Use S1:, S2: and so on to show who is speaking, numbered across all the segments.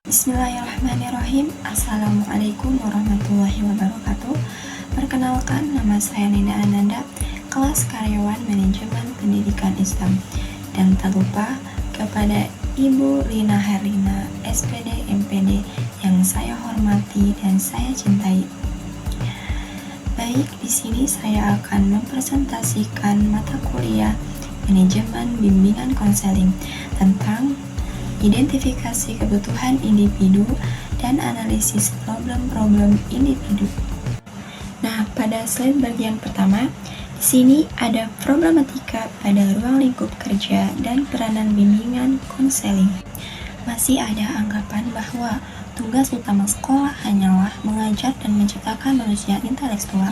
S1: Bismillahirrahmanirrahim. Assalamualaikum warahmatullahi wabarakatuh. Perkenalkan, nama saya Nina Ananda, kelas karyawan manajemen pendidikan Islam. Dan tak lupa kepada Ibu Lina Herlina, SPD MPD yang saya hormati dan saya cintai. Baik, di sini saya akan mempresentasikan mata kuliah manajemen bimbingan konseling tentang identifikasi kebutuhan individu dan analisis problem-problem individu. Nah, pada slide bagian pertama, di sini ada problematika pada ruang lingkup kerja dan peranan bimbingan konseling. Masih ada anggapan bahwa tugas utama sekolah hanyalah mengajar dan menciptakan manusia intelektual,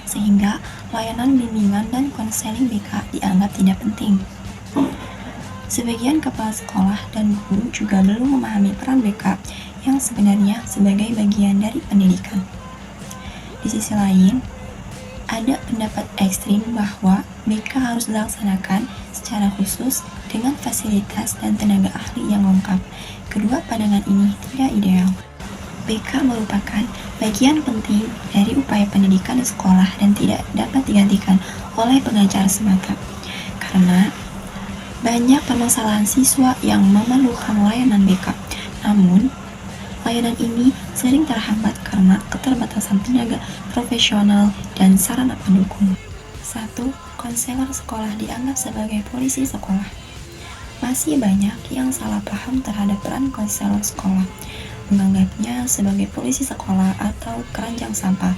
S1: sehingga layanan bimbingan dan konseling BK dianggap tidak penting. Sebagian kepala sekolah dan guru juga belum memahami peran BK yang sebenarnya sebagai bagian dari pendidikan. Di sisi lain, ada pendapat ekstrim bahwa BK harus dilaksanakan secara khusus dengan fasilitas dan tenaga ahli yang lengkap. Kedua pandangan ini tidak ideal. BK merupakan bagian penting dari upaya pendidikan di sekolah dan tidak dapat digantikan oleh pengajar semata. Karena banyak permasalahan siswa yang memerlukan layanan BK, namun layanan ini sering terhambat karena keterbatasan tenaga profesional dan sarana pendukung. 1. Konselor sekolah dianggap sebagai polisi sekolah. Masih banyak yang salah paham terhadap peran konselor sekolah, menganggapnya sebagai polisi sekolah atau keranjang sampah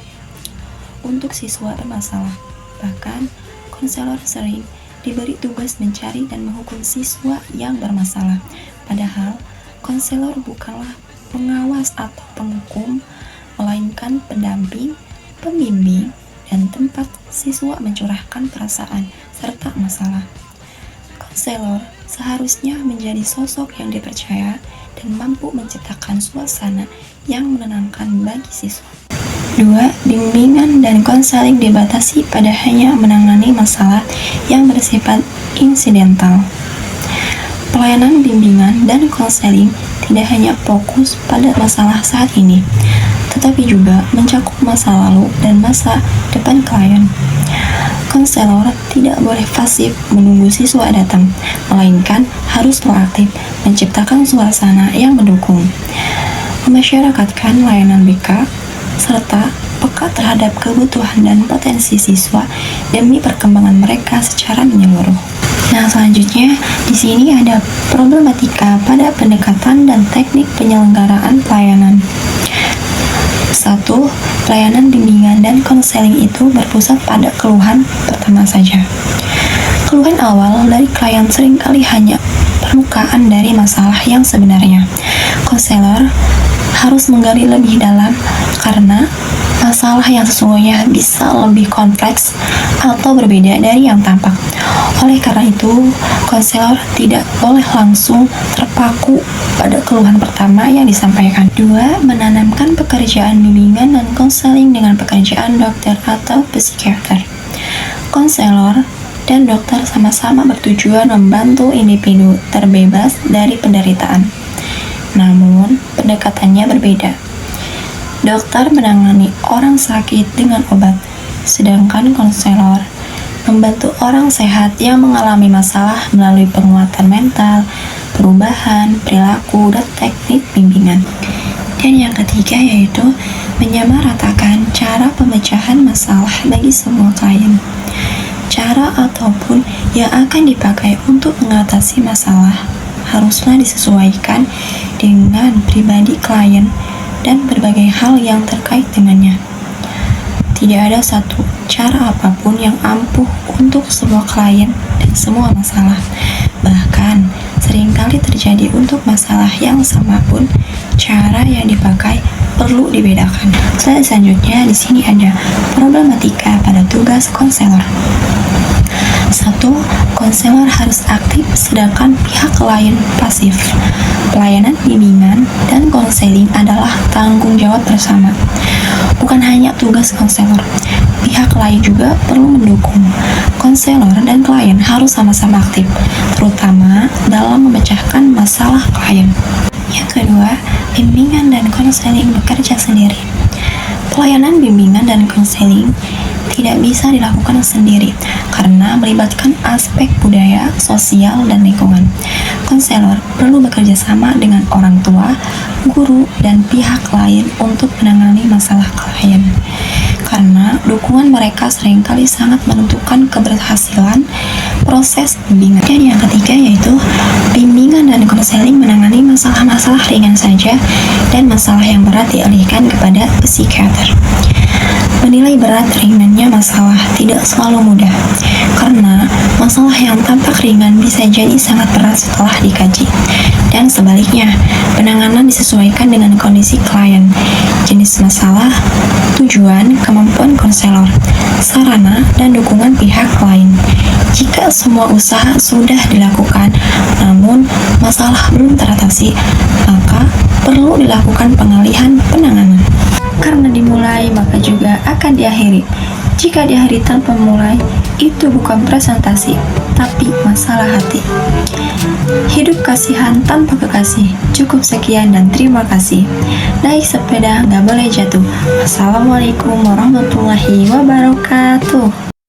S1: untuk siswa bermasalah. Bahkan, konselor sering diberi tugas mencari dan menghukum siswa yang bermasalah. Padahal, konselor bukanlah pengawas atau penghukum, melainkan pendamping, pembimbing, dan tempat siswa mencurahkan perasaan serta masalah. Konselor seharusnya menjadi sosok yang dipercaya dan mampu menciptakan suasana yang menenangkan bagi siswa. 2. Bimbingan dan konseling dibatasi pada hanya menangani masalah yang bersifat insidental. Pelayanan bimbingan dan konseling tidak hanya fokus pada masalah saat ini, tetapi juga mencakup masa lalu dan masa depan klien. Konselor tidak boleh pasif menunggu siswa datang, melainkan harus proaktif menciptakan suasana yang mendukung, memasyarakatkan layanan BK, serta peka terhadap kebutuhan dan potensi siswa demi perkembangan mereka secara menyeluruh. Nah, selanjutnya di sini ada problematika pada pendekatan dan teknik penyelenggaraan pelayanan. 1. Pelayanan bimbingan dan konseling itu berpusat pada keluhan pertama saja. Keluhan awal dari klien seringkali hanya permukaan dari masalah yang sebenarnya. Konselor harus menggali lebih dalam karena masalah yang sesungguhnya bisa lebih kompleks atau berbeda dari yang tampak. Oleh karena itu, konselor tidak boleh langsung terpaku pada keluhan pertama yang disampaikan. 2. Menanamkan pekerjaan bimbingan dan konseling dengan pekerjaan dokter atau psikiater. Konselor dan dokter sama-sama bertujuan membantu individu terbebas dari penderitaan. Namun, pendekatannya berbeda. Dokter menangani orang sakit dengan obat, sedangkan konselor membantu orang sehat yang mengalami masalah melalui penguatan mental, perubahan, perilaku, dan teknik bimbingan. Dan yang ketiga yaitu menyamaratakan cara pemecahan masalah bagi semua klien. Cara ataupun yang akan dipakai untuk mengatasi masalah haruslah disesuaikan dengan pribadi klien dan berbagai hal yang terkait dengannya. Tidak ada satu cara apapun yang ampuh untuk semua klien dan semua masalah. Bahkan, seringkali terjadi untuk masalah yang sama pun, cara yang dipakai perlu dibedakan. Selanjutnya, di sini ada problematika pada tugas konselor. 1. Konselor harus aktif sedangkan pihak klien pasif. Pelayanan bimbingan dan konseling adalah tanggung jawab bersama. Bukan hanya tugas konselor, pihak lain juga perlu mendukung. Konselor dan klien harus sama-sama aktif, terutama dalam memecahkan masalah klien. Yang kedua, bimbingan dan konseling bekerja sendiri. Pelayanan bimbingan dan konseling tidak bisa dilakukan sendiri karena melibatkan aspek budaya, sosial, dan lingkungan. Konselor perlu bekerja sama dengan orang tua, guru, dan pihak lain untuk menangani masalah klien. Karena dukungan mereka seringkali sangat menentukan keberhasilan proses bimbingan. Dan yang ketiga yaitu bimbingan dan konseling menangani masalah-masalah ringan saja dan masalah yang berat dialihkan kepada psikiater. Menilai berat ringannya masalah tidak selalu mudah, karena masalah yang tampak ringan bisa jadi sangat berat setelah dikaji. Dan sebaliknya, penanganan disesuaikan dengan kondisi klien, jenis masalah, tujuan, kemampuan konselor, sarana, dan dukungan pihak lain. Jika semua usaha sudah dilakukan, namun masalah belum teratasi, maka perlu dilakukan pengalihan penanganan. Karena dimulai, maka juga akan diakhiri. Jika diakhiri tanpa memulai, itu bukan presentasi, tapi masalah hati. Hidup kasihan tanpa kekasih. Cukup sekian dan terima kasih. Naik sepeda nggak boleh jatuh. Wassalamualaikum warahmatullahi wabarakatuh.